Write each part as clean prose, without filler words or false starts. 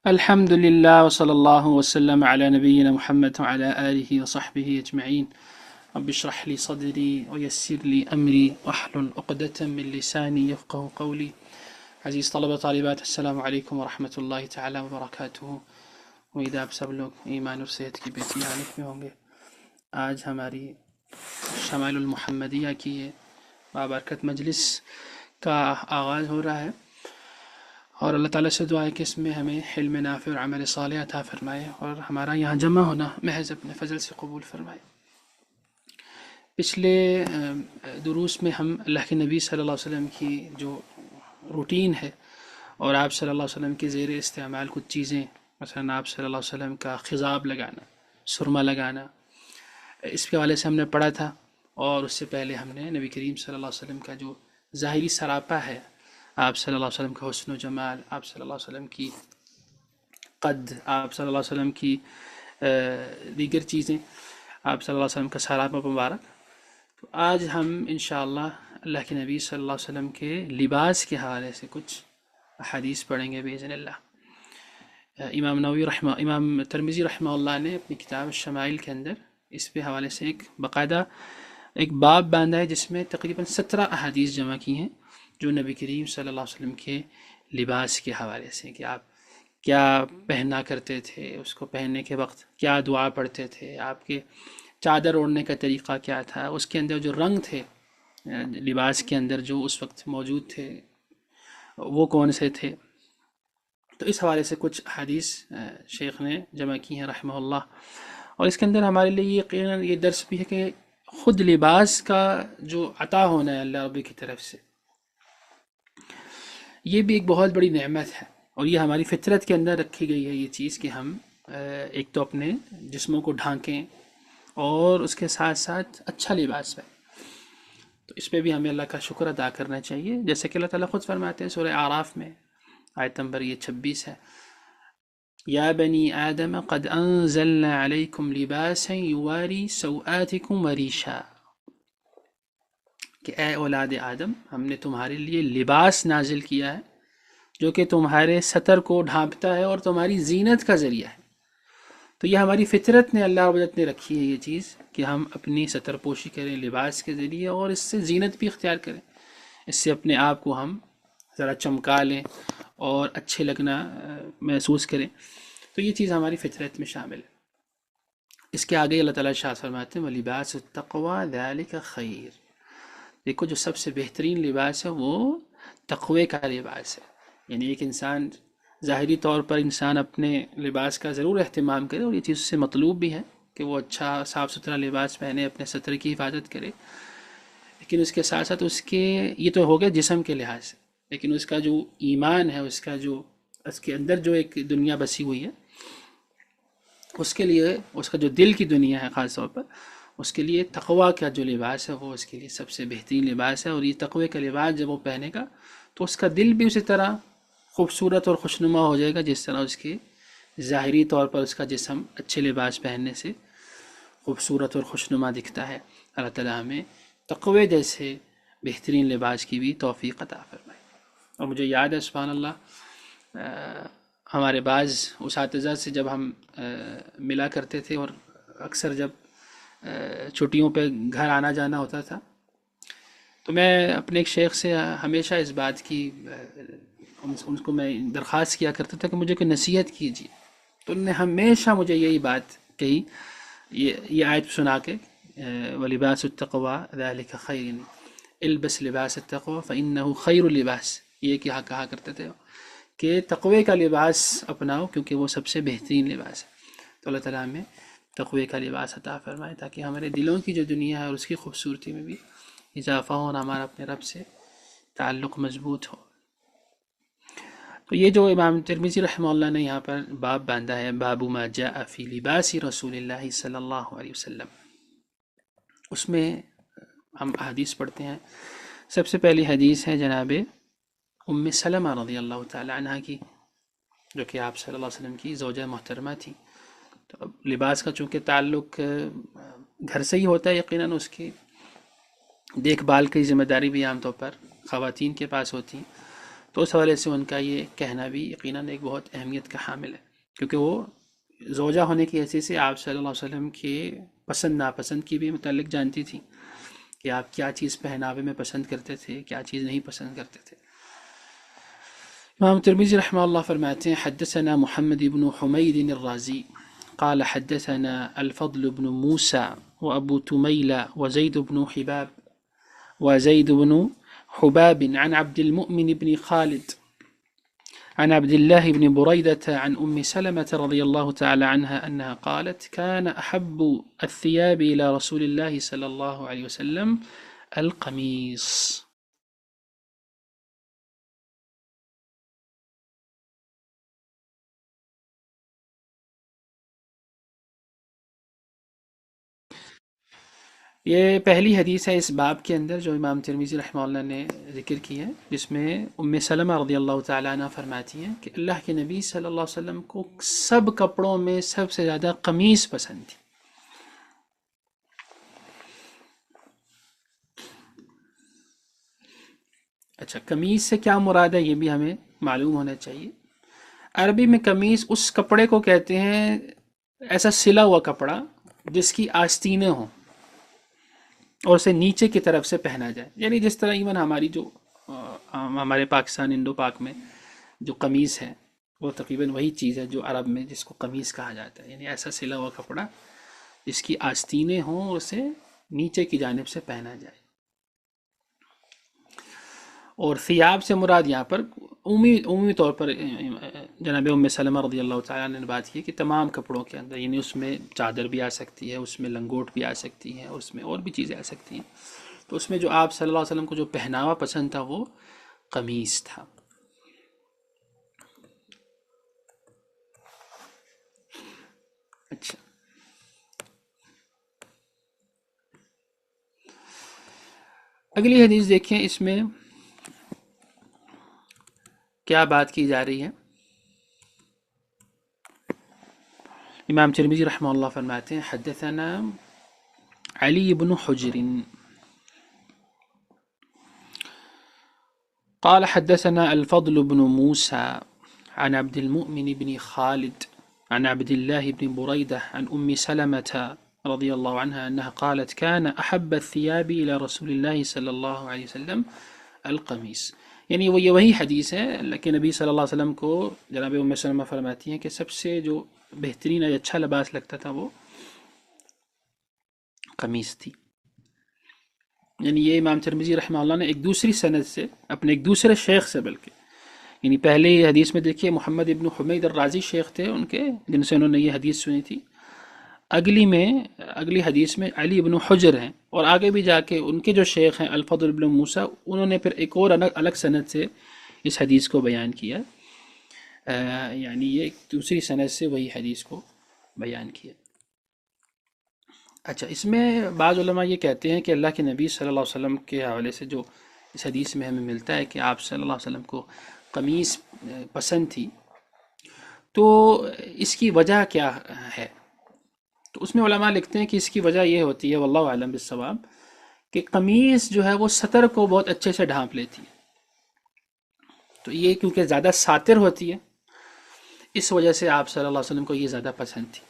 الحمد لله وصلى الله وسلم على نبينا محمد وعلى آله وصحبه أجمعين. رب اشرح لي صدري ويسر لي أمري واحلل عقدة من لساني يفقه قولي. عزیز طلبہ طالبات، السلام علیکم ورحمۃ اللہ تعالی وبرکاتہ. امید آپ سب لوگ ایمان اور صحت کی بہترین حالت میں ہوں گے. آج ہماری شمائل المحمدیہ کی بابرکت مجلس کا آغاز ہو رہا ہے، اور اللہ تعالیٰ سے دعا ہے کہ اس میں ہمیں علم نافع اور عمل صالح عطا فرمائے، اور ہمارا یہاں جمع ہونا محض اپنے فضل سے قبول فرمائے. پچھلے دروس میں ہم اللہ کے نبی صلی اللہ علیہ وسلم کی جو روٹین ہے اور آپ صلی اللہ علیہ وسلم کے زیر استعمال کچھ چیزیں، مثلا آپ صلی اللہ علیہ وسلم کا خضاب لگانا، سرما لگانا، اس کے حوالے سے ہم نے پڑھا تھا. اور اس سے پہلے ہم نے نبی کریم صلی اللہ علیہ وسلم کا جو ظاہری سراپا ہے، آپ صلی اللہ علیہ وسلم کا حسن و جمال، آپ صلی اللہ علیہ وسلم کی قد، آپ صلی اللہ علیہ وسلم کی دیگر چیزیں، آپ صلی اللہ علیہ وسلم کا سراپا مبارک. تو آج ہم انشاءاللہ اللہ کے نبی صلی اللہ علیہ وسلم کے لباس کے حوالے سے کچھ حدیث پڑھیں گے باذن اللہ. امام ترمذی رحمہ اللہ نے اپنی کتاب الشمائل کے اندر اس پہ حوالے سے ایک باقاعدہ ایک باب باندھا ہے، جس میں تقریباً 17 احادیث جمع کی ہیں جو نبی کریم صلی اللہ علیہ وسلم کے لباس کے حوالے سے، کہ آپ کیا پہنا کرتے تھے، اس کو پہننے کے وقت کیا دعا پڑھتے تھے، آپ کے چادر اوڑھنے کا طریقہ کیا تھا، اس کے اندر جو رنگ تھے لباس کے اندر جو اس وقت موجود تھے وہ کون سے تھے. تو اس حوالے سے کچھ حدیث شیخ نے جمع کی ہیں رحمہ اللہ. اور اس کے اندر ہمارے لیے یقیناً یہ درس بھی ہے کہ خود لباس کا جو عطا ہونا ہے اللہ رب کی طرف سے، یہ بھی ایک بہت بڑی نعمت ہے، اور یہ ہماری فطرت کے اندر رکھی گئی ہے یہ چیز کہ ہم ایک تو اپنے جسموں کو ڈھانکیں اور اس کے ساتھ ساتھ اچھا لباس پہنیں. تو اس پہ بھی ہمیں اللہ کا شکر ادا کرنا چاہیے، جیسے کہ اللہ تعالیٰ خود فرماتے ہیں سورہ اعراف میں آیت نمبر یہ 26 ہے، یا بنی آدم قد انزلنا علیکم لباسا یواری سوآتکم وریشا، کہ اے اولاد آدم، ہم نے تمہارے لیے لباس نازل کیا ہے جو کہ تمہارے ستر کو ڈھانپتا ہے اور تمہاری زینت کا ذریعہ ہے. تو یہ ہماری فطرت نے، اللہ رب العزت نے رکھی ہے یہ چیز کہ ہم اپنی ستر پوشی کریں لباس کے ذریعے، اور اس سے زینت بھی اختیار کریں، اس سے اپنے آپ کو ہم ذرا چمکا لیں اور اچھے لگنا محسوس کریں. تو یہ چیز ہماری فطرت میں شامل ہے. اس کے آگے اللہ تعالیٰ شاہ فرماتے ہیں وَلِبَاسُ التَّقْوَى ذَلِكَ خَيْرٌ. دیکھو جو سب سے بہترین لباس ہے وہ تقوی کا لباس ہے. یعنی ایک انسان ظاہری طور پر انسان اپنے لباس کا ضرور اہتمام کرے، اور یہ چیز اس سے مطلوب بھی ہے کہ وہ اچھا صاف ستھرا لباس پہنے، اپنے ستر کی حفاظت کرے، لیکن اس کے ساتھ ساتھ اس کے یہ تو ہو گیا جسم کے لحاظ سے، لیکن اس کا جو ایمان ہے، اس کا جو اس کے اندر جو ایک دنیا بسی ہوئی ہے، اس کے لیے اس کا جو دل کی دنیا ہے خاص طور پر، اس کے لیے تقوی کا جو لباس ہے وہ اس کے لیے سب سے بہترین لباس ہے. اور یہ تقوی کا لباس جب وہ پہنے گا تو اس کا دل بھی اسی طرح خوبصورت اور خوشنما ہو جائے گا جس طرح اس کے ظاہری طور پر اس کا جسم اچھے لباس پہننے سے خوبصورت اور خوشنما دکھتا ہے. اللہ تعالیٰ ہمیں تقوی جیسے بہترین لباس کی بھی توفیق عطا فرمائے. اور مجھے یاد ہے سبحان اللہ، ہمارے بعض اساتذہ سے جب ہم ملا کرتے تھے، اور اکثر جب چھٹیوں پہ گھر آنا جانا ہوتا تھا، تو میں اپنے ایک شیخ سے ہمیشہ اس بات کی ان کو میں درخواست کیا کرتا تھا کہ مجھے کوئی نصیحت کیجیے. تو انہوں نے ہمیشہ مجھے یہی بات کہی، یہ آیت سنا کے وَلِبَاسُ التَّقْوَى ذَلِكَ خَيْرٌ، البس لباس التقوی فإنه خیر اللباس. یہ کہا کرتے تھے کہ تقوی کا لباس اپناؤ کیونکہ وہ سب سے بہترین لباس ہے. تو اللہ تعالیٰ ہمیں تقوی کا لباس عطا فرمائے تاکہ ہمارے دلوں کی جو دنیا ہے اور اس کی خوبصورتی میں بھی اضافہ ہو اور ہمارا اپنے رب سے تعلق مضبوط ہو. تو یہ جو امام ترمذی رحمہ اللہ نے یہاں پر باب باندھا ہے، باب ما جاء فی لباس رسول اللہ صلی اللہ علیہ وسلم، اس میں ہم حدیث پڑھتے ہیں. سب سے پہلی حدیث ہے جناب ام سلمہ رضی اللہ تعالی عنہ کی، جو کہ آپ صلی اللہ علیہ وسلم کی زوجہ محترمہ تھی. تو اب لباس کا چونکہ تعلق گھر سے ہی ہوتا ہے، یقیناً اس کی دیکھ بھال کی ذمہ داری بھی عام طور پر خواتین کے پاس ہوتی ہیں. تو اس حوالے سے ان کا یہ کہنا بھی یقیناً ایک بہت اہمیت کا حامل ہے، کیونکہ وہ زوجہ ہونے کی حیثیت سے آپ صلی اللہ علیہ وسلم کے پسند ناپسند کی بھی متعلق جانتی تھی کہ آپ کیا چیز پہناوے میں پسند کرتے تھے، کیا چیز نہیں پسند کرتے تھے۔ امام ترمذی رحمہ اللہ فرماتے ہیں حدثنا محمد بن حمید الرازی قال حدثنا الفضل بن موسى وأبو تميلة وزيد بن حباب عن عبد المؤمن بن خالد عن عبد الله بن بريدة عن أم سلمة رضي الله تعالى عنها أنها قالت كان أحب الثياب إلى رسول الله صلى الله عليه وسلم القميص۔ یہ پہلی حدیث ہے اس باب کے اندر جو امام ترمذی رحمہ اللہ نے ذکر کی ہے، جس میں ام سلمہ رضی اللہ تعالیٰ عنہ فرماتی ہیں کہ اللہ کے نبی صلی اللہ علیہ وسلم کو سب کپڑوں میں سب سے زیادہ قمیص پسند تھی۔ اچھا، قمیص سے کیا مراد ہے یہ بھی ہمیں معلوم ہونا چاہیے۔ عربی میں قمیص اس کپڑے کو کہتے ہیں، ایسا سلا ہوا کپڑا جس کی آستینیں ہوں اور اسے نیچے کی طرف سے پہنا جائے، یعنی جس طرح ایون ہماری جو ہمارے پاکستان انڈو پاک میں جو قمیص ہے وہ تقریباً وہی چیز ہے جو عرب میں جس کو قمیص کہا جاتا ہے، یعنی ایسا سلا ہوا کپڑا جس کی آستینیں ہوں اور اسے نیچے کی جانب سے پہنا جائے۔ اور ثیاب سے مراد یہاں پر عمومی طور پر جناب ام سلمہ رضی اللہ تعالیٰ نے بات کی کہ تمام کپڑوں کے اندر، یعنی اس میں چادر بھی آ سکتی ہے، اس میں لنگوٹ بھی آ سکتی ہے، اس میں اور بھی چیزیں آ سکتی ہیں، تو اس میں جو آپ صلی اللہ علیہ وسلم کو جو پہناوا پسند تھا وہ قمیص تھا۔ اچھا، اگلی حدیث دیکھیں، اس میں کیا بات کی جا رہی ہے۔ امام ترمذی رحمہ اللہ فرماتے ہیں حدثنا علی بن حجر قال حدثنا الفضل بن موسى عن عبد المؤمن بن خالد عن عبد الله بن بريدة عن أم سلمة رضي الله عنها أنها قالت كان أحب الثياب إلى رسول الله صلى الله عليه وسلم القميص، یعنی وہ یہ وہی حدیث ہے، لیکن نبی صلی اللہ علیہ وسلم کو جناب ام سلمہ فرماتی ہیں کہ سب سے جو بہترین اور اچھا لباس لگتا تھا وہ قمیص تھی۔ یعنی یہ امام ترمذی رحمہ اللہ نے ایک دوسری سند سے اپنے ایک دوسرے شیخ سے، بلکہ یعنی پہلے حدیث میں دیکھیے محمد ابن حمید الرازی شیخ تھے ان کے، جن سے انہوں نے یہ حدیث سنی تھی۔ اگلی حدیث میں علی ابن حجر ہیں، اور آگے بھی جا کے ان کے جو شیخ ہیں الفضل بن موسیٰ، انہوں نے پھر ایک اور الگ سند سے اس حدیث کو بیان کیا، یعنی یہ ایک دوسری سند سے وہی حدیث کو بیان کیا۔ اچھا، اس میں بعض علماء یہ کہتے ہیں کہ اللہ کے نبی صلی اللہ علیہ وسلم کے حوالے سے جو اس حدیث میں ہمیں ملتا ہے کہ آپ صلی اللہ علیہ وسلم کو قمیص پسند تھی، تو اس کی وجہ کیا ہے؟ تو اس میں علماء لکھتے ہیں کہ اس کی وجہ یہ ہوتی ہے، واللہ اعلم بالصواب، کہ قمیص جو ہے وہ سطر کو بہت اچھے سے ڈھانپ لیتی ہے، تو یہ کیونکہ زیادہ ساتر ہوتی ہے، اس وجہ سے آپ صلی اللہ علیہ وسلم کو یہ زیادہ پسند تھی۔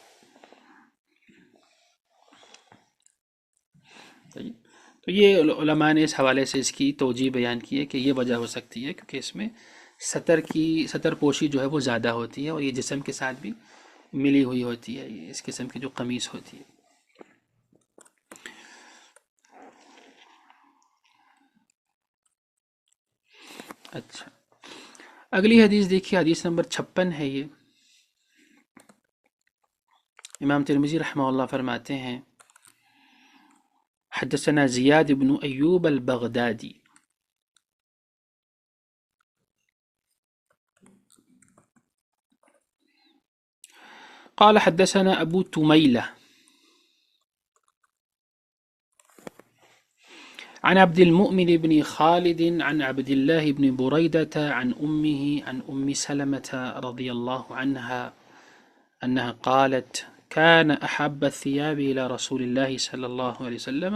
تو یہ علماء نے اس حوالے سے اس کی توجیہ بیان کی ہے کہ یہ وجہ ہو سکتی ہے، کیونکہ اس میں سطر پوشی جو ہے وہ زیادہ ہوتی ہے، اور یہ جسم کے ساتھ بھی ملی ہوئی ہوتی ہے، اس قسم کی جو قمیص ہوتی ہے۔ اچھا، اگلی حدیث دیکھیے، حدیث نمبر 56 ہے یہ۔ امام ترمذی رحمہ اللہ فرماتے ہیں حدثنا زیاد بن ایوب البغدادی قال حدثنا ابو تميلة عن عبد المؤمن بن خالد عن عبد الله بن بريدة عن أمه عن أم سلمة رضي الله عنها أنها قالت كان أحب الثياب إلى رسول الله صلى الله عليه وسلم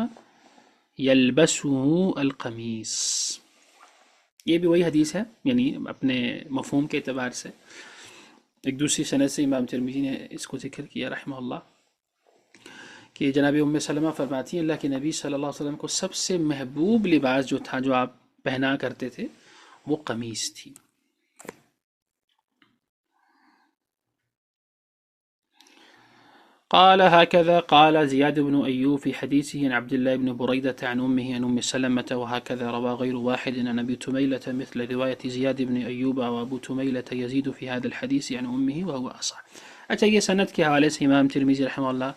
يلبسه القميص۔ یہ بھی وہی حدیث ہے، یعنی اپنے مفہوم کے اعتبار سے ایک دوسری سند سے امام ترمذی نے اس کو ذکر کیا رحمہ اللہ، کہ جناب ام سلمہ فرماتی ہیں اللہ کے نبی صلی اللہ علیہ وسلم کو سب سے محبوب لباس جو تھا، جو آپ پہنا کرتے تھے، وہ قمیص تھی۔ قال هكذا قال زياد بن أيوب في حديثه عن عبد الله بن بريدة عن أمه عن أم سلمة، وهكذا روى غير واحد عن أبي تميلة مثل رواية زياد بن أيوب، وأبو تميلة يزيد في هذا الحديث عن أمه وهو أصح۔ اچھا، یہ سند کے حوالے سے امام ترمذی رحمہ اللہ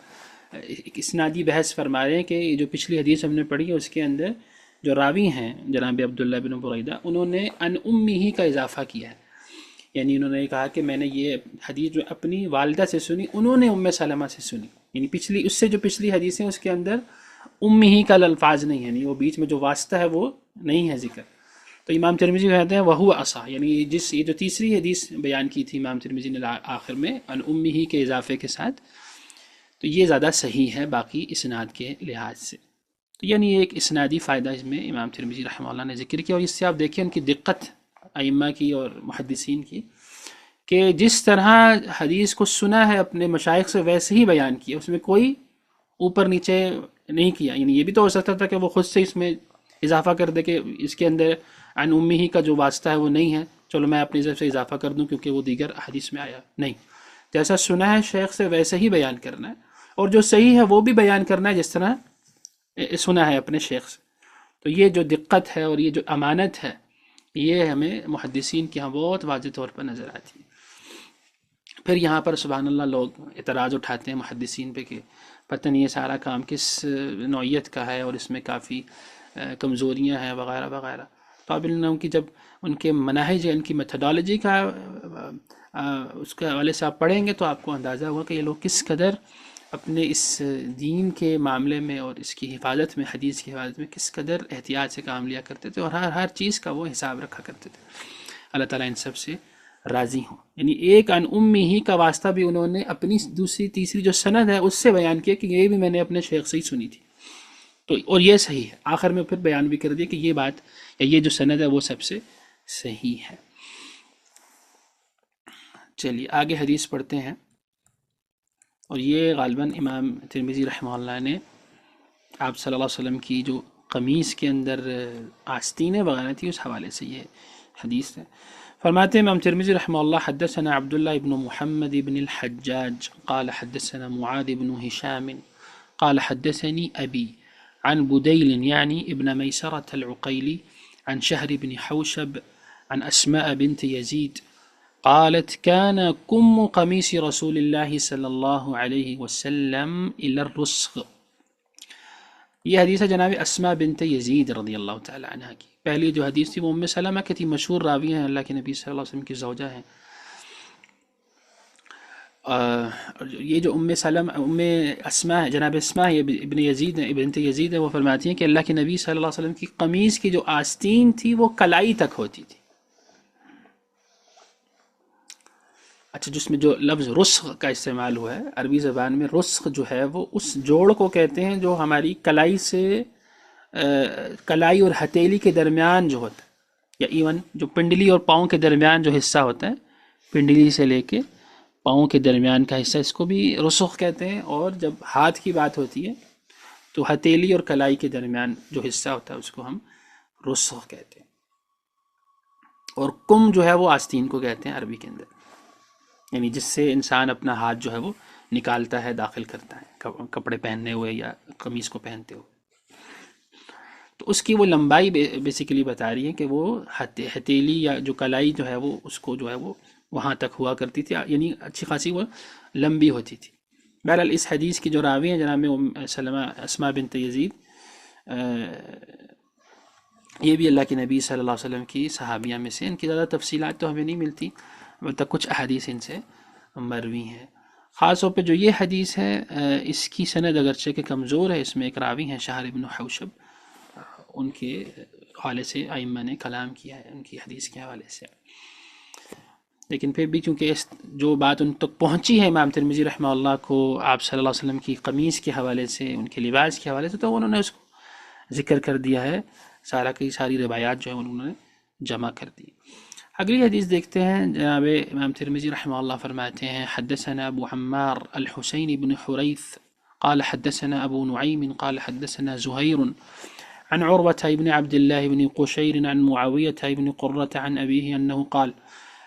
ایک اسنادی بحث فرما رہے ہیں کہ جو پچھلی حدیث ہم نے پڑھی ہے اس کے اندر جو راوی ہیں جناب عبداللہ بن بریدہ، انہوں نے ان امہ کا اضافہ کیا ہے، یعنی انہوں نے کہا کہ میں نے یہ حدیث جو اپنی والدہ سے سنی، انہوں نے ام سلمہ سے سنی، یعنی پچھلی اس سے جو پچھلی حدیث ہیں اس کے اندر ام ہی کا الفاظ نہیں ہے، یعنی وہ بیچ میں جو واسطہ ہے وہ نہیں ہے ذکر۔ تو امام ترمذی کہتے ہیں وہو اصح، یعنی یہ جو تیسری حدیث بیان کی تھی امام ترمذی نے آخر میں ان ام ہی کے اضافے کے ساتھ، تو یہ زیادہ صحیح ہے باقی اسناد کے لحاظ سے۔ تو یعنی ایک اسنادی فائدہ اس میں امام ترمذی رحمہ اللہ نے ذکر کیا، اور اس سے آپ دیکھیں ان کی دقت ائمہ کی اور محدثین کی، کہ جس طرح حدیث کو سنا ہے اپنے مشائخ سے ویسے ہی بیان کیا، اس میں کوئی اوپر نیچے نہیں کیا۔ یعنی یہ بھی تو ہو سکتا تھا کہ وہ خود سے اس میں اضافہ کر دے کہ اس کے اندر عن امہ کا جو واسطہ ہے وہ نہیں ہے، چلو میں اپنی طرف سے اضافہ کر دوں کیونکہ وہ دیگر حدیث میں آیا، نہیں، جیسا سنا ہے شیخ سے ویسے ہی بیان کرنا ہے، اور جو صحیح ہے وہ بھی بیان کرنا ہے جس طرح سنا ہے اپنے شیخ سے۔ تو یہ جو دقت ہے اور یہ جو امانت ہے، یہ ہمیں محدثین کے ہاں بہت واضح طور پر نظر آتی ہے۔ پھر یہاں پر سبحان اللہ لوگ اعتراض اٹھاتے ہیں محدثین پہ کہ پتہ نہیں یہ سارا کام کس نوعیت کا ہے اور اس میں کافی کمزوریاں ہیں وغیرہ وغیرہ۔ تو اب ان کی جب ان کے مناہج ان کی میتھڈالوجی کا اس کے حوالے سے آپ پڑھیں گے تو آپ کو اندازہ ہوگا کہ یہ لوگ کس قدر اپنے اس دین کے معاملے میں اور اس کی حفاظت میں، حدیث کی حفاظت میں کس قدر احتیاط سے کام لیا کرتے تھے، اور ہر چیز کا وہ حساب رکھا کرتے تھے۔ اللہ تعالیٰ ان سب سے راضی ہوں۔ یعنی ایک عن امی ہی کا واسطہ بھی انہوں نے اپنی دوسری تیسری جو سند ہے اس سے بیان کیا کہ یہ بھی میں نے اپنے شیخ سے ہی سنی تھی، تو اور یہ صحیح ہے۔ آخر میں پھر بیان بھی کر دیا کہ یہ بات یا یہ جو سند ہے وہ سب سے صحیح ہے۔ چلیے آگے حدیث پڑھتے ہیں، اور یہ غالباً امام ترمذی رحمہ اللہ نے آپ صلی اللہ علیہ وسلم کی جو قمیص کے اندر آستینیں وغیرہ تھی اس حوالے سے یہ حدیث ہے۔ فرماتے ہیں امام ترمذی رحمہ اللہ حدثنا عبداللہ بن محمد بن الحجاج قال حدثنا معاذ بن هشام قال حدثني أبي عن بديل يعني ابن ميسرة العقيلي عن شهر بن حوشب عن أسماء بنت يزيد قالت كان كم قميص رسول الله صلى الله عليه وسلم إلى الرسغ۔ یہ حدیث ہے جناب اسماء بنت یزید رضی اللہ تعالی عنہ کی۔ پہلی جو حدیث تھی وہ ام سلمہ کی تھی، مشہور راوی ہیں، اللہ کے نبی صلی اللہ علیہ وسلم کی زوجہ ہیں۔ یہ جو ام سلمہ ام اسماء ہے، جناب اسماء ابن یزید بنت یزید ہے، وہ فرماتی ہیں کہ اللہ کے نبی صلی اللہ علیہ وسلم کی قمیص کی جو آستین تھی وہ کلائی تک ہوتی تھی۔ اچھا، جس میں جو لفظ رسغ کا استعمال ہوا ہے عربی زبان میں، رسغ جو ہے وہ اس جوڑ کو کہتے ہیں جو ہماری کلائی سے کلائی اور ہتھیلی کے درمیان جو ہوتا ہے، یا ایون جو پنڈلی اور پاؤں کے درمیان جو حصہ ہوتا ہے، پنڈلی سے لے کے پاؤں کے درمیان کا حصہ، اس کو بھی رسغ کہتے ہیں۔ اور جب ہاتھ کی بات ہوتی ہے تو ہتھیلی اور کلائی کے درمیان جو حصہ ہوتا ہے اس کو ہم رسغ کہتے ہیں۔ اور کم جو ہے وہ آستین کو کہتے ہیں عربی کے اندر، یعنی جس سے انسان اپنا ہاتھ جو ہے وہ نکالتا ہے، داخل کرتا ہے کپڑے پہننے ہوئے یا قمیص کو پہنتے ہوئے۔ تو اس کی وہ لمبائی بیسیکلی بتا رہی ہے کہ وہ ہتھیلی یا جو کلائی جو ہے وہ اس کو جو ہے وہ وہاں تک ہوا کرتی تھی، یعنی اچھی خاصی وہ لمبی ہوتی تھی۔ بہرحال اس حدیث کی جو راوی ہیں جناب سلمہ اسماء بنت یزید، یہ بھی اللہ کے نبی صلی اللہ علیہ وسلم کی صحابیہ میں سے، ان کی زیادہ تفصیلات تو ہمیں نہیں ملتی، البتہ کچھ احادیث ان سے مروی ہیں۔ خاص طور پہ جو یہ حدیث ہے اس کی سند اگرچہ کہ کمزور ہے، اس میں ایک راوی ہیں شہر بن حوشب، ان کے حوالے سے ائمہ نے کلام کیا ہے ان کی حدیث کے حوالے سے، لیکن پھر بھی چونکہ جو بات ان تک پہنچی ہے امام ترمذی رحمہ اللہ کو آپ صلی اللہ علیہ وسلم کی قمیص کے حوالے سے، ان کے لباس کے حوالے سے، تو انہوں نے اس کو ذکر کر دیا ہے، سارا کی ساری روایات جو ہیں انہوں نے جمع کر دی۔ اگلی حدیث دیکھتے ہیں، جناب امام ترمذی رحمہ اللہ فرماتے ہیں حدثنا ابو عمار الحسین بن حریث قال حدثنا ابو نعیم قال حدثنا زہیر عن عروة بن عبد الله بن قشير عن معاوية بن قرة عن أبيه أنه قال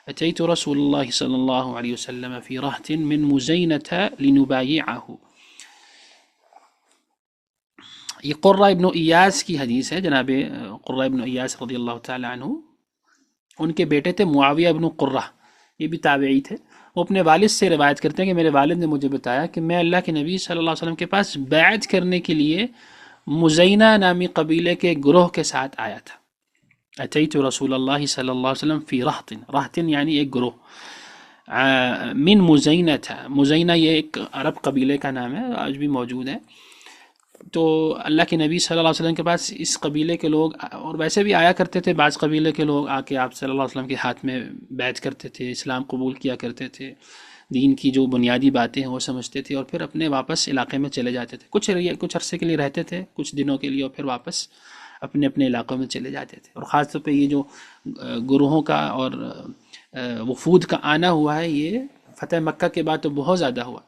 أتيت رسول الله صلى الله عليه وسلم في رهط من مزينة لنبايعه۔ یہ قرہ ابن ایاس کی حدیث ہے، جناب قرہ ابن ایاس رضی اللہ تعالی عنہ، ان کے بیٹے تھے معاویہ ابن قرہ، یہ بھی تابعی تھے۔ وہ اپنے والد سے روایت کرتے ہیں کہ میرے والد نے مجھے بتایا کہ میں اللہ کے نبی صلی اللہ علیہ وسلم کے پاس بیعت کرنے کے لیے مزینہ نامی قبیلے کے گروہ کے ساتھ آیا تھا۔ اتیت رسول اللہ صلی اللہ علیہ وسلم فی رہط، رہط یعنی ایک گروہ، من مزینہ تھا، مزینہ یہ ایک عرب قبیلے کا نام ہے، آج بھی موجود ہے۔ تو اللہ کے نبی صلی اللہ علیہ وسلم کے پاس اس قبیلے کے لوگ، اور ویسے بھی آیا کرتے تھے، بعض قبیلے کے لوگ آ کے آپ صلی اللہ علیہ وسلم کے ہاتھ میں بیعت کرتے تھے، اسلام قبول کیا کرتے تھے، دین کی جو بنیادی باتیں ہیں وہ سمجھتے تھے، اور پھر اپنے واپس علاقے میں چلے جاتے تھے، کچھ عرصے کے لیے رہتے تھے، کچھ دنوں کے لیے، اور پھر واپس اپنے اپنے علاقوں میں چلے جاتے تھے۔ اور خاص طور پہ یہ جو گروہوں کا اور وفود کا آنا ہوا ہے، یہ فتح مکہ کے بعد تو بہت زیادہ ہوا،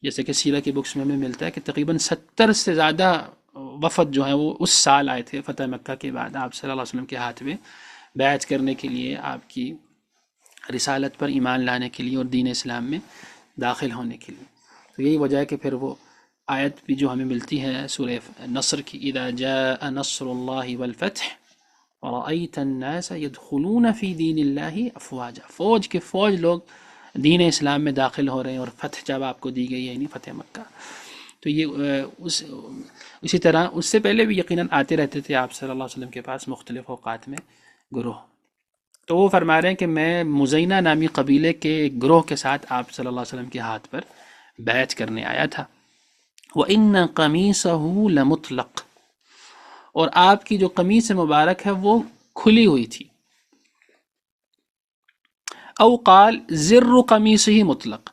جیسے کہ سیرہ کی بکس میں ہمیں ملتا ہے کہ تقریباً 70 سے زیادہ وفد جو ہیں وہ اس سال آئے تھے فتح مکہ کے بعد آپ صلی اللہ علیہ وسلم کے ہاتھ میں بیعت کرنے کے لیے، آپ کی رسالت پر ایمان لانے کے لیے اور دین اسلام میں داخل ہونے کے لیے۔ تو یہی وجہ ہے کہ پھر وہ آیت بھی جو ہمیں ملتی ہے سورہ نصر کی، اذا جاء نصر اللہ والفتح ورأیت الناس يدخلون فی دین اللہ افواجا، فوج کے فوج لوگ دین اسلام میں داخل ہو رہے ہیں، اور فتح جب آپ کو دی گئی ہے یعنی فتح مکہ۔ تو یہ اسی طرح اس سے پہلے بھی یقیناً آتے رہتے تھے آپ صلی اللہ علیہ وسلم کے پاس مختلف اوقات میں گروہ۔ تو وہ فرما رہے ہیں کہ میں مزینہ نامی قبیلے کے ایک گروہ کے ساتھ آپ صلی اللہ علیہ وسلم کے ہاتھ پر بیعت کرنے آیا تھا۔ وَإِنَّ قَمِيصَهُ لَمُطْلَقٌ، اور آپ کی جو قمیص مبارک ہے وہ کھلی ہوئی تھی۔ او قال زر قمیصہ مطلق،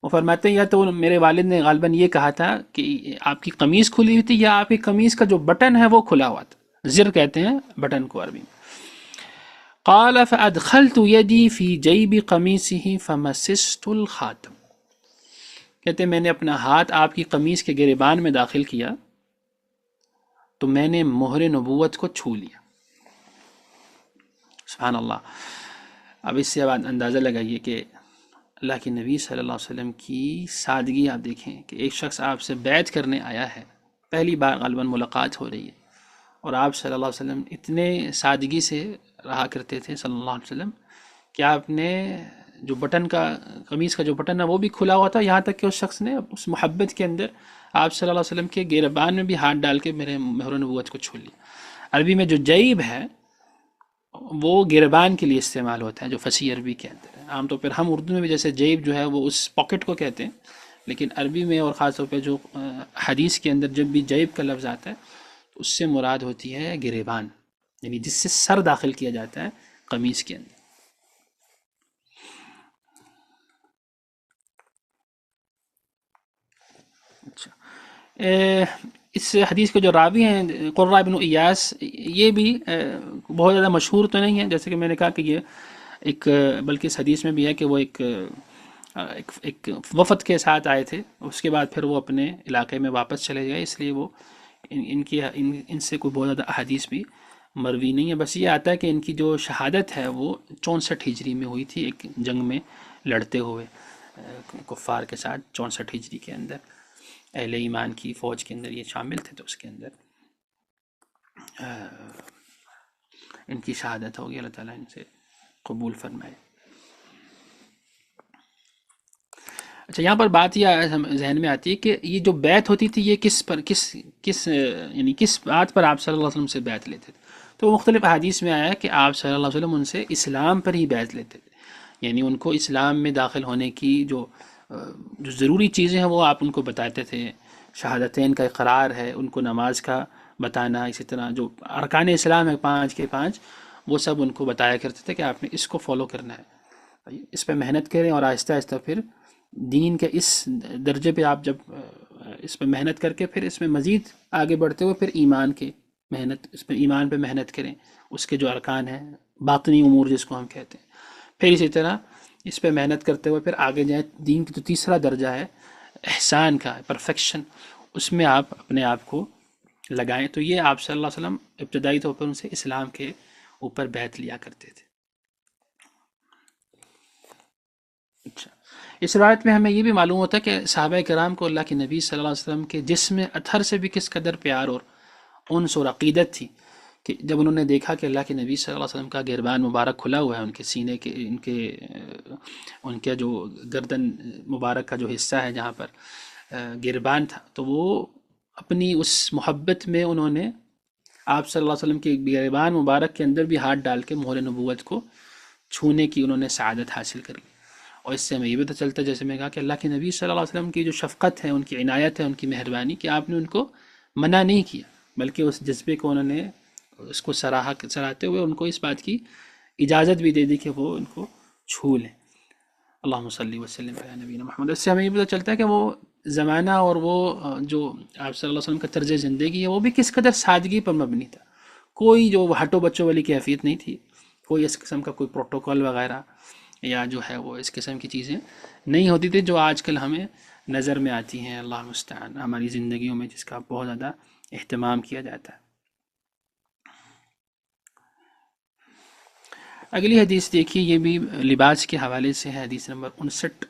وہ فرماتے ہیں یا تو میرے والد نے غالباً یہ کہا تھا کہ آپ کی قمیص کھلی ہوئی تھی، یا آپ کی قمیص کا جو بٹن ہے وہ کھلا ہوا تھا، زر کہتے ہیں بٹن کو عربی میں۔ قال فادخلت یدی فی جیب قمیصہ فمسست الخاتم، کہتے ہیں میں نے اپنا ہاتھ آپ کی قمیص کے گریبان میں داخل کیا تو میں نے مہر نبوت کو چھو لیا۔ سبحان اللہ۔ اب اس سے اب اندازہ لگائیے کہ اللہ کے نبی صلی اللہ علیہ وسلم کی سادگی آپ دیکھیں کہ ایک شخص آپ سے بیعت کرنے آیا ہے، پہلی بار غالباً ملاقات ہو رہی ہے، اور آپ صلی اللہ علیہ وسلم اتنے سادگی سے رہا کرتے تھے صلی اللہ علیہ وسلم کہ آپ نے جو بٹن کا، قمیص کا جو بٹن ہے وہ بھی کھلا ہوا تھا، یہاں تک کہ اس شخص نے اس محبت کے اندر آپ صلی اللہ علیہ وسلم کے گریبان میں بھی ہاتھ ڈال کے میرے مہر نبوت کو چھو لیا۔ عربی میں جو جیب ہے وہ گریبان کے لیے استعمال ہوتا ہے، جو فصیح عربی کے اندر ہے۔ عام طور پر ہم اردو میں بھی جیسے جیب جو ہے وہ اس پاکٹ کو کہتے ہیں، لیکن عربی میں اور خاص طور پہ جو حدیث کے اندر جب بھی جیب کا لفظ آتا ہے تو اس سے مراد ہوتی ہے گریبان، یعنی جس سے سر داخل کیا جاتا ہے قمیص کے اندر۔ اچھا، اس حدیث کے جو راوی ہیں قرہ ابن ایاس، یہ بھی بہت زیادہ مشہور تو نہیں ہے، جیسے کہ میں نے کہا کہ یہ ایک، بلکہ اس حدیث میں بھی ہے کہ وہ ایک وفد کے ساتھ آئے تھے، اس کے بعد پھر وہ اپنے علاقے میں واپس چلے گئے، اس لیے وہ ان سے کوئی بہت زیادہ احادیث بھی مروی نہیں ہے۔ بس یہ آتا ہے کہ ان کی جو شہادت ہے وہ 64 ہجری میں ہوئی تھی، ایک جنگ میں لڑتے ہوئے کفار کے ساتھ 64 ہجری کے اندر، اہل ایمان کی فوج کے اندر یہ شامل تھے، تو اس کے اندر ان کی شہادت ہوگی، اللہ تعالیٰ ان سے قبول فرمائے۔ اچھا، یہاں پر بات یہ ذہن میں آتی ہے کہ یہ جو بیعت ہوتی تھی یہ یعنی کس بات پر آپ صلی اللہ علیہ وسلم سے بیعت لیتے تھے؟ تو مختلف احادیث میں آیا ہے کہ آپ صلی اللہ علیہ وسلم ان سے اسلام پر ہی بیعت لیتے تھے، یعنی ان کو اسلام میں داخل ہونے کی جو ضروری چیزیں ہیں وہ آپ ان کو بتاتے تھے، شہادتین کا اقرار ہے، ان کو نماز کا بتانا، اسی طرح جو ارکان اسلام ہے 5 کے 5 وہ سب ان کو بتایا کرتے تھے کہ آپ نے اس کو فالو کرنا ہے، اس پہ محنت کریں، اور آہستہ آہستہ پھر دین کے اس درجے پہ آپ جب اس پہ محنت کر کے پھر اس میں مزید آگے بڑھتے ہوئے پھر اس پہ ایمان پہ محنت کریں، اس کے جو ارکان ہیں، باطنی امور جس کو ہم کہتے ہیں. پھر اسی طرح اس پہ محنت کرتے ہوئے پھر آگے جائیں. دین کی جو تیسرا درجہ ہے احسان کا، پرفیکشن، اس میں آپ اپنے آپ کو لگائیں. تو یہ آپ صلی اللہ علیہ وسلم ابتدائی طور پر ان سے اسلام کے اوپر بیعت لیا کرتے تھے. اچھا، اس روایت میں ہمیں یہ بھی معلوم ہوتا ہے کہ صحابہ کرام کو اللہ کے نبی صلی اللہ علیہ وسلم کے جسم اطہر سے بھی کس قدر پیار اور انس اور عقیدت تھی کہ جب انہوں نے دیکھا کہ اللہ کے نبی صلی اللہ علیہ وسلم کا گربان مبارک کھلا ہوا ہے، ان کے سینے کے ان کے جو گردن مبارک کا جو حصہ ہے جہاں پر گربان تھا، تو وہ اپنی اس محبت میں انہوں نے آپ صلی اللہ علیہ وسلم کے گربان مبارک کے اندر بھی ہاتھ ڈال کے مہر نبوت کو چھونے کی انہوں نے سعادت حاصل کر لی. اور اس سے ہمیں یہ بھی پتہ چلتا ہے، جیسے میں کہا، کہ اللہ کے نبی صلی اللہ علیہ وسلم کی جو شفقت ہے، ان کی عنایت ہے، ان کی مہربانی، کہ آپ نے ان کو منع نہیں کیا، بلکہ اس جذبے کو انہوں نے اس کو سراہتے ہوئے ان کو اس بات کی اجازت بھی دے دی کہ وہ ان کو چھو لیں. اللہم صلی وسلم علی نبینا محمد. اس سے ہمیں یہ پتہ چلتا ہے کہ وہ زمانہ اور وہ جو آپ صلی اللہ علیہ وسلم کا طرز زندگی ہے وہ بھی کس قدر سادگی پر مبنی تھا. کوئی جو ہٹو بچوں والی کیفیت نہیں تھی، کوئی اس قسم کا کوئی پروٹوکول وغیرہ یا جو ہے وہ اس قسم کی چیزیں نہیں ہوتی تھی جو آج کل ہمیں نظر میں آتی ہیں، اللہ المستعان، ہماری زندگیوں میں جس کا بہت زیادہ اہتمام کیا جاتا ہے. اگلی حدیث دیکھیے، یہ بھی لباس کے حوالے سے ہے، حدیث نمبر 59.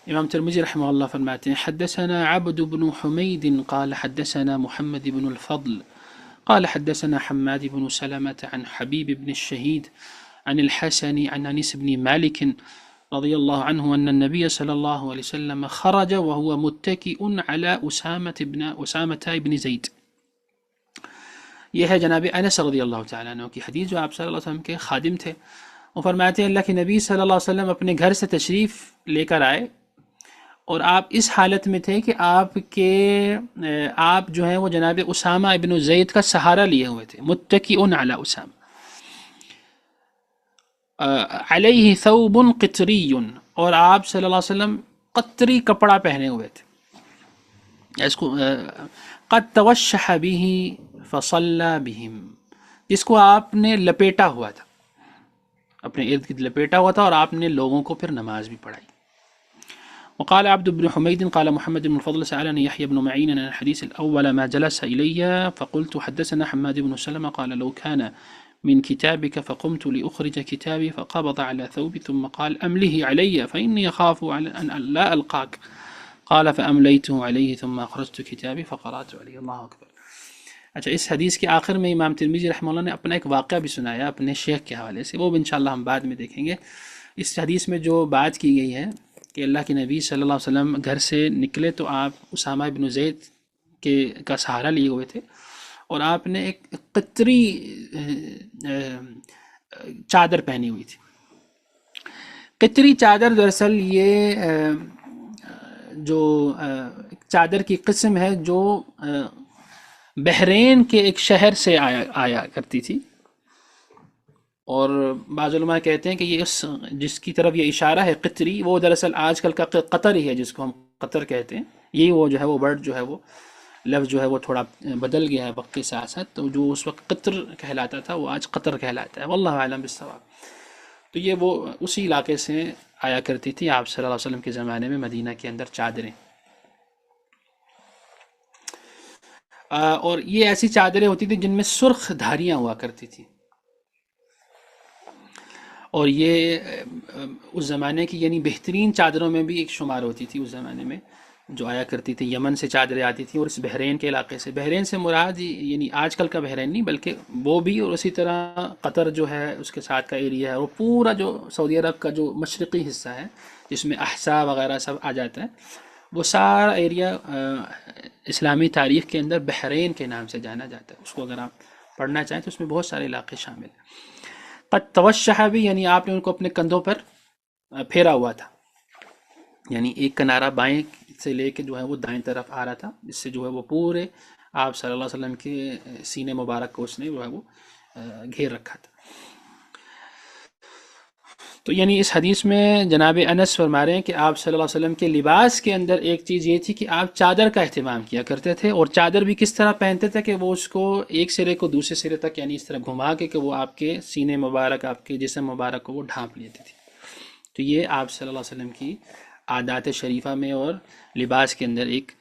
امام ترمذی رحمہ اللہ فرماتے ہیں: حدثنا عبد بن حمید قال حدثنا محمد بن الفضل قال حدثنا حماد بن سلمة عن حبيب بن الشهيد عن الحسن عن انس بن مالك رضي الله عنه أن النبي صلى الله عليه وسلم خرج وهو متكئ على أسامة بن زيد. یہ ہے جناب انس رضی اللہ تعالیٰ عنہ کی حدیث، جو آپ صلی اللہ علیہ وسلم کے خادم تھے. وہ فرماتے ہیں اللہ کے نبی صلی اللہ علیہ وسلم اپنے گھر سے تشریف لے کر آئے اور آپ اس حالت میں تھے کہ آپ جو ہیں وہ جناب اسامہ ابن زید کا سہارا لیے ہوئے تھے. متکئن علی اسامہ، علیہ ثوب قطری، اور آپ صلی اللہ علیہ وسلم قطری کپڑا پہنے ہوئے تھے. اس کو قد توشح به فصلى بهم، جس کو آپ نے لپیٹا ہوا تھا، اپنے ارد گرد لپیٹا ہوا تھا، اور آپ نے لوگوں کو پھر نماز بھی پڑھائی. وقال عبد بن حميد قال محمد بن الفضل سألني يحيى بن معين عن الحديث الأول ما جلس إلي فقلت حدثنا حماد بن سلمة قال لو كان من كتابك فقمت لأخرج كتابي فقبض على ثوبي ثم قال أمله علي فإني أخاف أن لا ألقاك قال فأمليته عليه ثم أخرجت كتابي فقرأت عليه. الله أكبر. اچھا، اس حدیث کے آخر میں امام ترمذی رحمہ اللہ نے اپنا ایک واقعہ بھی سنایا اپنے شیخ کے حوالے سے، وہ بھی انشاءاللہ ہم بعد میں دیکھیں گے. اس حدیث میں جو بات کی گئی ہے کہ اللہ کے نبی صلی اللہ علیہ وسلم گھر سے نکلے تو آپ اسامہ بن زید کا سہارا لیے ہوئے تھے، اور آپ نے ایک قطری چادر پہنی ہوئی تھی. قطری چادر دراصل یہ جو چادر کی قسم ہے جو بحرین کے ایک شہر سے آیا کرتی تھی، اور بعض علماء کہتے ہیں کہ یہ جس کی طرف یہ اشارہ ہے قطری، وہ دراصل آج کل کا قطر ہی ہے، جس کو ہم قطر کہتے ہیں. یہ وہ جو ہے وہ ورڈ جو ہے وہ لفظ جو ہے وہ تھوڑا بدل گیا ہے وقت کے ساتھ ساتھ، تو جو اس وقت قطر کہلاتا تھا وہ آج قطر کہلاتا ہے. واللہ اعلم بالصواب. تو یہ وہ اسی علاقے سے آیا کرتی تھی آپ صلی اللہ علیہ وسلم کے زمانے میں مدینہ کے اندر چادریں. اور یہ ایسی چادریں ہوتی تھیں جن میں سرخ دھاریاں ہوا کرتی تھی، اور یہ اس زمانے کی یعنی بہترین چادروں میں بھی ایک شمار ہوتی تھی اس زمانے میں، جو آیا کرتی تھی. یمن سے چادریں آتی تھیں، اور اس بحرین کے علاقے سے. بحرین سے مراد یعنی آج کل کا بحرین نہیں بلکہ وہ بھی، اور اسی طرح قطر جو ہے اس کے ساتھ کا ایریا ہے، اور پورا جو سعودی عرب کا جو مشرقی حصہ ہے جس میں احسا وغیرہ سب آ جاتا ہے، وہ سارا ایریا اسلامی تاریخ کے اندر بحرین کے نام سے جانا جاتا ہے. اس کو اگر آپ پڑھنا چاہیں تو اس میں بہت سارے علاقے شامل ہیں. قد توشح بھی یعنی آپ نے ان کو اپنے کندھوں پر پھیرا ہوا تھا، یعنی ایک کنارہ بائیں سے لے کے جو ہے وہ دائیں طرف آ رہا تھا، جس سے جو ہے وہ پورے آپ صلی اللہ علیہ وسلم کے سینے مبارک کو اس نے جو ہے وہ گھیر رکھا تھا. تو یعنی اس حدیث میں جناب انس فرما رہے ہیں کہ آپ صلی اللہ علیہ وسلم کے لباس کے اندر ایک چیز یہ تھی کہ آپ چادر کا اہتمام کیا کرتے تھے، اور چادر بھی کس طرح پہنتے تھے کہ وہ اس کو ایک سرے کو دوسرے سرے تک یعنی اس طرح گھما کے کہ وہ آپ کے سینے مبارک، آپ کے جسم مبارک کو وہ ڈھانپ لیتی تھی. تو یہ آپ صلی اللہ علیہ وسلم کی عادات شریفہ میں اور لباس کے اندر ایک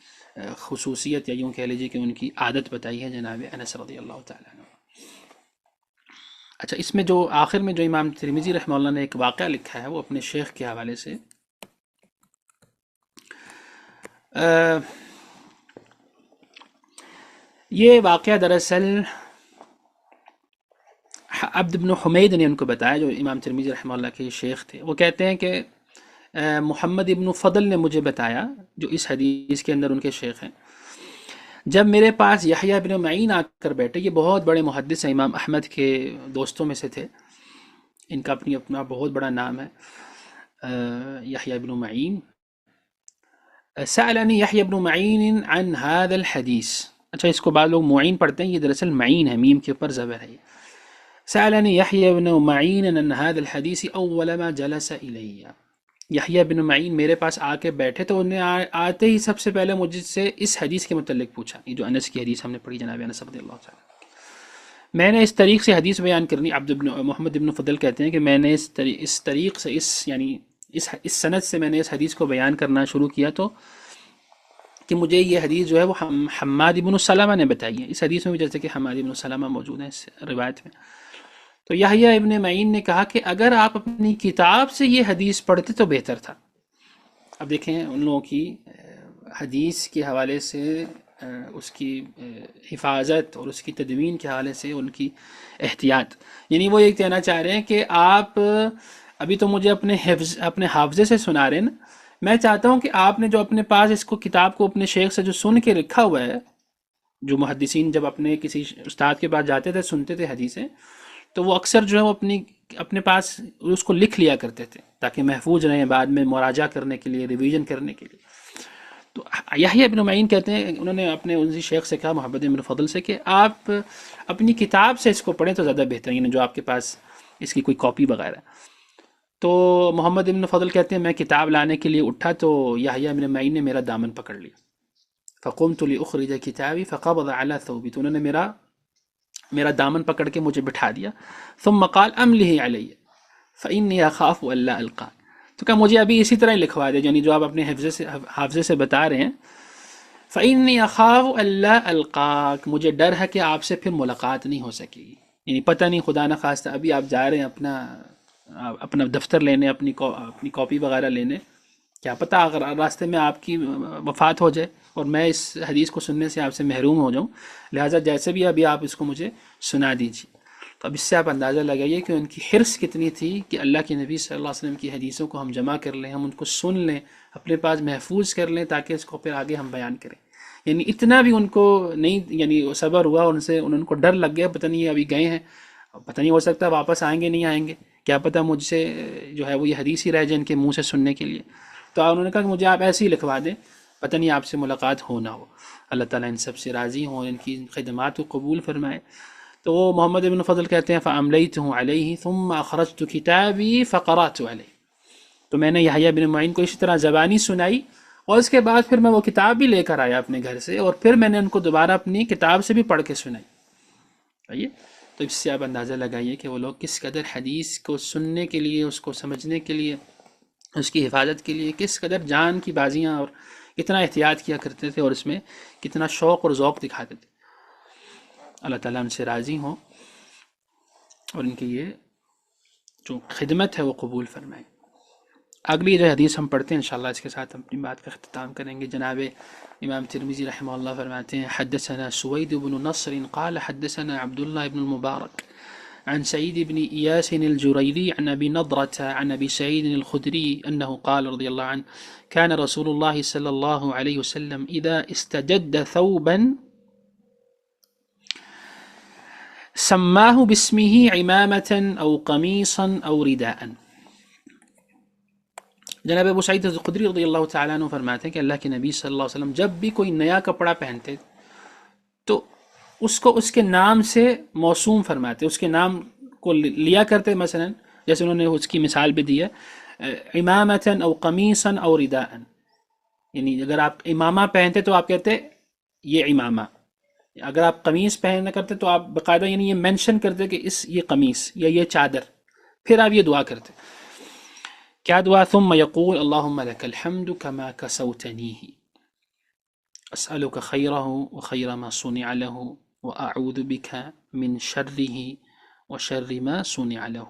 خصوصیت، یا یوں کہہ لیجیے کہ ان کی عادت بتائی ہے جناب انس رضی اللہ تعالیٰ عنہ. اچھا، اس میں جو آخر میں جو امام ترمذی رحمہ اللہ نے ایک واقعہ لکھا ہے وہ اپنے شیخ کے حوالے سے، یہ واقعہ دراصل عبد بن حمید نے ان کو بتایا، جو امام ترمذی رحمہ اللہ کے شیخ تھے. وہ کہتے ہیں کہ محمد ابن فضل نے مجھے بتایا، جو اس حدیث کے اندر ان کے شیخ ہیں، جب میرے پاس یحییٰ بن معین آ کر بیٹھے. یہ بہت بڑے محدث ہیں، امام احمد کے دوستوں میں سے تھے، ان کا اپنا بہت بڑا نام ہے یحییٰ بن معین. سألنی یحییٰ بن معین عن هذا الحدیث. اچھا، اس کو بعض لوگ معین پڑھتے ہیں، یہ دراصل معین ہے، میم کے اوپر زبر ہے. سألنی یحییٰ بن معین عن هذا الحدیث اول ما جلس الی. یحییٰ بن معین میرے پاس آ کے بیٹھے تو انہیں آتے ہی سب سے پہلے مجھ سے اس حدیث کے متعلق پوچھا، یہ جو انس کی حدیث ہم نے پڑھی جناب انس رضی اللہ تعالیٰ. میں نے اس طریق سے حدیث بیان کرنی، محمد ابن فضل کہتے ہیں کہ میں نے اس طریق سے اس سند سے میں نے اس حدیث کو بیان کرنا شروع کیا، تو کہ مجھے یہ حدیث جو ہے وہ حماد ابن سلمہ نے بتائی ہے. اس حدیث میں بھی جیسے کہ حماد ابن سلمہ موجود ہے اس روایت میں. تو یحییٰ ابن معین نے کہا کہ اگر آپ اپنی کتاب سے یہ حدیث پڑھتے تو بہتر تھا. اب دیکھیں ان لوگوں کی حدیث کے حوالے سے اس کی حفاظت اور اس کی تدوین کے حوالے سے ان کی احتیاط. یعنی وہ یہ کہنا چاہ رہے ہیں کہ آپ ابھی تو مجھے اپنے حافظے سے سنا رہے ہیں نا، میں چاہتا ہوں کہ آپ نے جو اپنے پاس اس کو کتاب کو اپنے شیخ سے جو سن کے رکھا ہوا ہے، جو محدثین جب اپنے کسی استاد کے پاس جاتے تھے سنتے تھے حدیثیں، تو وہ اکثر جو ہے وہ اپنے پاس اس کو لکھ لیا کرتے تھے تاکہ محفوظ رہیں بعد میں مراجعہ کرنے کے لیے، ریویژن کرنے کے لیے. تو یحییٰ ابن معین کہتے ہیں انہوں نے اپنے اسی شیخ سے کہا، محمد ابن فضل سے، کہ آپ اپنی کتاب سے اس کو پڑھیں تو زیادہ بہتر ہے، یعنی جو آپ کے پاس اس کی کوئی کاپی وغیرہ. تو محمد ابن فضل کہتے ہیں میں کتاب لانے کے لیے اٹھا تو یحییٰ ابن معین نے میرا دامن پکڑ لیا. فقمت لأخرج کتابی فقبض على ثوبی، تو انہوں نے میرا دامن پکڑ کے مجھے بٹھا دیا. ثم قال املہ علی فإنی اخاف الا القاک. تو کہا مجھے ابھی اسی طرح ہی لکھوا دے، یعنی جو آپ اپنے حافظے سے بتا رہے ہیں. فإنی اخاف الا القاک، مجھے ڈر ہے کہ آپ سے پھر ملاقات نہیں ہو سکے گی. یعنی پتہ نہیں خدا نخواستہ ابھی آپ جا رہے ہیں اپنا دفتر لینے، اپنی کاپی وغیرہ لینے، کیا پتہ اگر راستے میں آپ کی وفات ہو جائے اور میں اس حدیث کو سننے سے آپ سے محروم ہو جاؤں، لہٰذا جیسے بھی ابھی آپ اس کو مجھے سنا دیجیے. تو اب اس سے آپ اندازہ لگائیے کہ ان کی حرص کتنی تھی کہ اللہ کے نبی صلی اللہ علیہ وسلم کی حدیثوں کو ہم جمع کر لیں، ہم ان کو سن لیں، اپنے پاس محفوظ کر لیں تاکہ اس کو پھر آگے ہم بیان کریں. یعنی اتنا بھی ان کو نہیں، یعنی صبر ہوا ان کو ڈر لگ گیا، پتہ نہیں یہ ابھی گئے ہیں، پتہ نہیں ہو سکتا واپس آئیں گے نہیں آئیں گے، کیا پتہ مجھ سے جو ہے وہ یہ حدیث ہی رہ جائے ان کے منہ سے سننے کے لیے. تو انہوں نے کہا کہ مجھے آپ ایسے ہی لکھوا دیں، پتہ نہیں آپ سے ملاقات ہو نہ ہو. اللہ تعالیٰ ان سب سے راضی ہوں، ان کی خدمات کو قبول فرمائے. تو وہ محمد ابن فضل کہتے ہیں فَأَمْلَيْتُهُ عَلَيْهِ ثُمَّ أَخْرَجْتُ كِتَابِي فَقَرَأْتُ عَلَيْهِ. تو میں نے یحییٰ بن معین کو اسی طرح زبانی سنائی، اور اس کے بعد پھر میں وہ کتاب بھی لے کر آیا اپنے گھر سے، اور پھر میں نے ان کو دوبارہ اپنی کتاب سے بھی پڑھ کے سنائی. آئیے، تو اس سے آپ اندازہ لگائیے کہ وہ لوگ کس قدر حدیث کو سننے کے لیے، اس کو سمجھنے کے لیے، اس کی حفاظت کے لیے کس قدر جان کی بازیاں اور کتنا احتیاط کیا کرتے تھے، اور اس میں کتنا شوق اور ذوق دکھاتے تھے. اللہ تعالیٰ ان سے راضی ہوں اور ان کی یہ جو خدمت ہے وہ قبول فرمائے. اگلی جو حدیث ہم پڑھتے ہیں انشاءاللہ اس کے ساتھ ہم اپنی بات کا اختتام کریں گے. جناب امام ترمذی رحمہ اللہ فرماتے ہیں حدثنا سوید بن نصر قال حدثنا عبداللہ بن المبارک عن سعيد بن إياس الجريري عن أبي نضرة عن أبي سعيد الخدري أنه قال رضي الله عنه كان رسول الله صلى الله عليه وسلم إذا استجد ثوبا سماه باسمه عمامة أو قميصا أو رداء. جناب ابو سعید الخدری رضی اللہ تعالیٰ عنہ فرماتے ہیں کہ اللہ کے نبی صلی اللہ علیہ وسلم جب بھی کوئی نیا کپڑا پہنتے تو اس کو اس کے نام سے موسوم فرماتے، اس کے نام کو لیا کرتے. مثلا جیسے انہوں نے اس کی مثال بھی دی ہے، امامتن او قمیصن او رداءن، یعنی اگر آپ امامہ پہنتے تو آپ کہتے یہ امامہ، اگر آپ قمیص پہننا کرتے تو آپ باقاعدہ یعنی یہ مینشن کرتے کہ یہ قمیص یا یہ چادر، پھر آپ یہ دعا کرتے. کیا دعا؟ ثم یقول اللہم لک الحمد کما کسوتنیہ اسألک خیرہ وخیر ما صنع له واعوذ بک من شرہ وشر ما صنع له.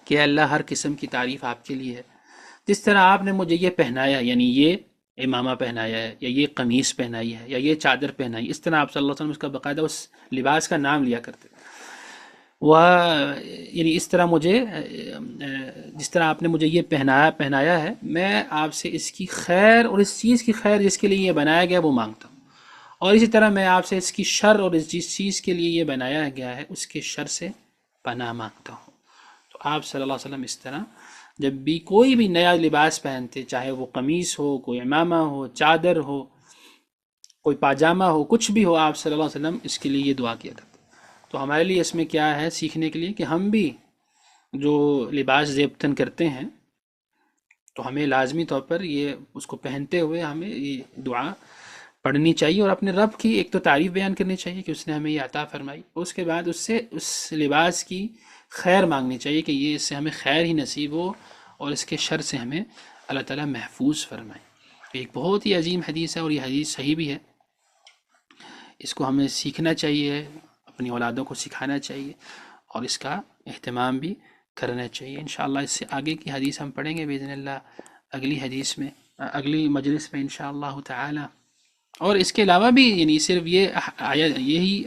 کہ اللہ ہر قسم کی تعریف آپ کے لیے ہے، جس طرح آپ نے مجھے یہ پہنایا، یعنی یہ امامہ پہنایا ہے یا یہ قمیص پہنائی ہے یا یہ چادر پہنائی، اس طرح آپ صلی اللہ علیہ وسلم اس کا باقاعدہ اس لباس کا نام لیا کرتے. وہ یعنی اس طرح مجھے جس طرح آپ نے مجھے یہ پہنایا ہے، میں آپ سے اس کی خیر اور اس چیز کی خیر جس کے لیے یہ بنایا گیا وہ مانگتا ہوں، اور اسی طرح میں آپ سے اس کی شر اور جس چیز کے لیے یہ بنایا گیا ہے اس کے شر سے پناہ مانگتا ہوں. تو آپ صلی اللہ علیہ وسلم اس طرح جب بھی کوئی بھی نیا لباس پہنتے، چاہے وہ قمیص ہو، کوئی امامہ ہو، چادر ہو، کوئی پاجامہ ہو، کچھ بھی ہو، آپ صلی اللہ علیہ وسلم اس کے لیے یہ دعا کیا کرتے. تو ہمارے لیے اس میں کیا ہے سیکھنے کے لیے کہ ہم بھی جو لباس زیبتن کرتے ہیں تو ہمیں لازمی طور پر یہ اس کو پہنتے ہوئے ہمیں یہ دعا پڑھنی چاہیے، اور اپنے رب کی ایک تو تعریف بیان کرنی چاہیے کہ اس نے ہمیں یہ عطا فرمائی، اس کے بعد اس لباس کی خیر مانگنی چاہیے کہ یہ اس سے ہمیں خیر ہی نصیب ہو اور اس کے شر سے ہمیں اللہ تعالیٰ محفوظ فرمائے. ایک بہت ہی عظیم حدیث ہے اور یہ حدیث صحیح بھی ہے، اس کو ہمیں سیکھنا چاہیے، اپنی اولادوں کو سکھانا چاہیے اور اس کا اہتمام بھی کرنا چاہیے. انشاءاللہ اس سے آگے کی حدیث ہم پڑھیں گے باذن اللہ اگلی حدیث میں، اگلی مجلس میں انشاءاللہ تعالی. اور اس کے علاوہ بھی یعنی صرف یہی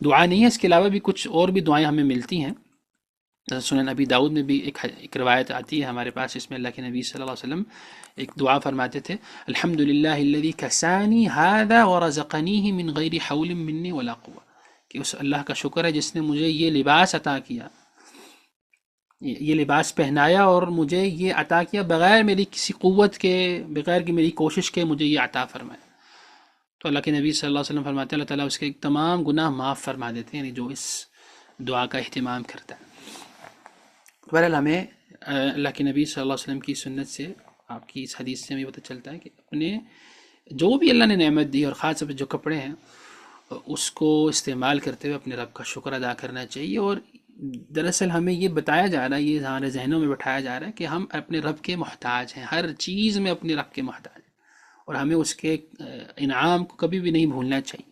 دعا نہیں ہے، اس کے علاوہ بھی کچھ اور بھی دعائیں ہمیں ملتی ہیں. سنن ابی داؤد میں بھی ایک روایت آتی ہے ہمارے پاس، اس میں اللہ کے نبی صلی اللہ علیہ وسلم ایک دعا فرماتے تھے، الحمد للہ الذی کسانی هذا ورزقنیہ من غیر حول منی ولا قوة، کہ اس اللہ کا شکر ہے جس نے مجھے یہ لباس عطا کیا، یہ لباس پہنایا اور مجھے یہ عطا کیا بغیر میری کسی قوت کے، بغیر کی میری کوشش کے مجھے یہ عطا فرمایا. تو اللہ کے نبی صلی اللہ علیہ وسلم فرماتے ہیں اللہ تعالیٰ اس کے تمام گناہ معاف فرما دیتے ہیں، یعنی جو اس دعا کا اہتمام کرتا ہے. بہرحال ہمیں اللہ کے نبی صلی اللہ علیہ وسلم کی سنت سے، آپ کی اس حدیث سے ہمیں پتہ چلتا ہے کہ اپنے جو بھی اللہ نے نعمت دی اور خاص طور پہ جو کپڑے ہیں اس کو استعمال کرتے ہوئے اپنے رب کا شکر ادا کرنا چاہیے. اور دراصل ہمیں یہ بتایا جا رہا ہے، یہ ہمارے ذہنوں میں بٹھایا جا رہا ہے کہ ہم اپنے رب کے محتاج ہیں، ہر چیز میں اپنے رب کے محتاج ہیں، اور ہمیں اس کے انعام کو کبھی بھی نہیں بھولنا چاہیے.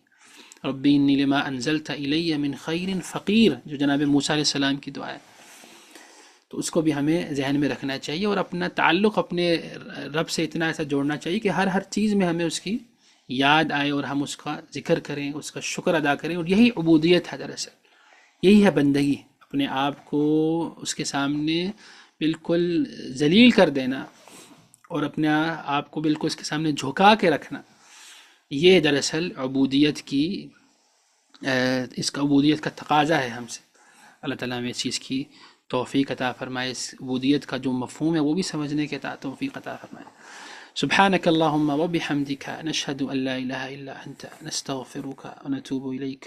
ربی انی لما انزلت الی من خیر فقیر، جو جناب موسیٰ علیہ السلام کی دعا ہے، تو اس کو بھی ہمیں ذہن میں رکھنا چاہیے اور اپنا تعلق اپنے رب سے اتنا ایسا جوڑنا چاہیے کہ ہر چیز میں ہمیں اس کی یاد آئے اور ہم اس کا ذکر کریں، اس کا شکر ادا کریں. اور یہی عبودیت ہے، دراصل یہی ہے بندگی، اپنے آپ کو اس کے سامنے بالکل ذلیل کر دینا اور اپنے آپ کو بالکل اس کے سامنے جھکا کے رکھنا. یہ دراصل عبودیت کی اس کا عبودیت کا تقاضا ہے ہم سے. اللہ تعالیٰ ہمیں اس چیز کی توفیق عطا فرمائے، اس عبودیت کا جو مفہوم ہے وہ بھی سمجھنے کے توفیق عطا فرمائے. سبحانك اللهم وبحمدك نشهد أن لا إله إلا أنت نستغفرك ونتوب إليك.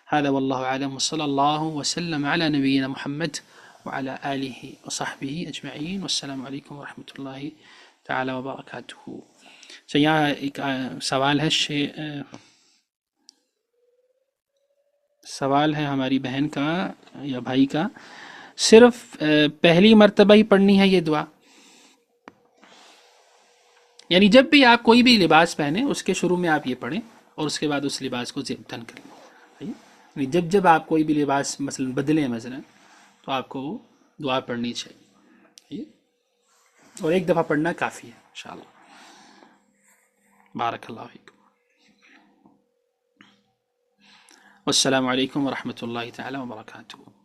هذا والله أعلم، وصلى الله وسلم على نبينا محمد وعلى آله وصحبه أجمعين، والسلام عليكم ورحمة الله تعالى وبركاته. یہاں ایک سوال ہے ہماری بہن کا یا بھائی کا، صرف پہلی مرتبہ ہی پڑھنی ہے یہ دعا؟ یعنی جب بھی آپ کوئی بھی لباس پہنیں اس کے شروع میں آپ یہ پڑھیں اور اس کے بعد اس لباس کو زیبتن کر لیں. یعنی جب آپ کوئی بھی لباس مثلا بدلیں تو آپ کو دعا پڑھنی چاہیے، اور ایک دفعہ پڑھنا کافی ہے انشاءاللہ. بارک اللہ فیکم، والسلام علیکم ورحمۃ اللہ تعالی وبرکاتہ.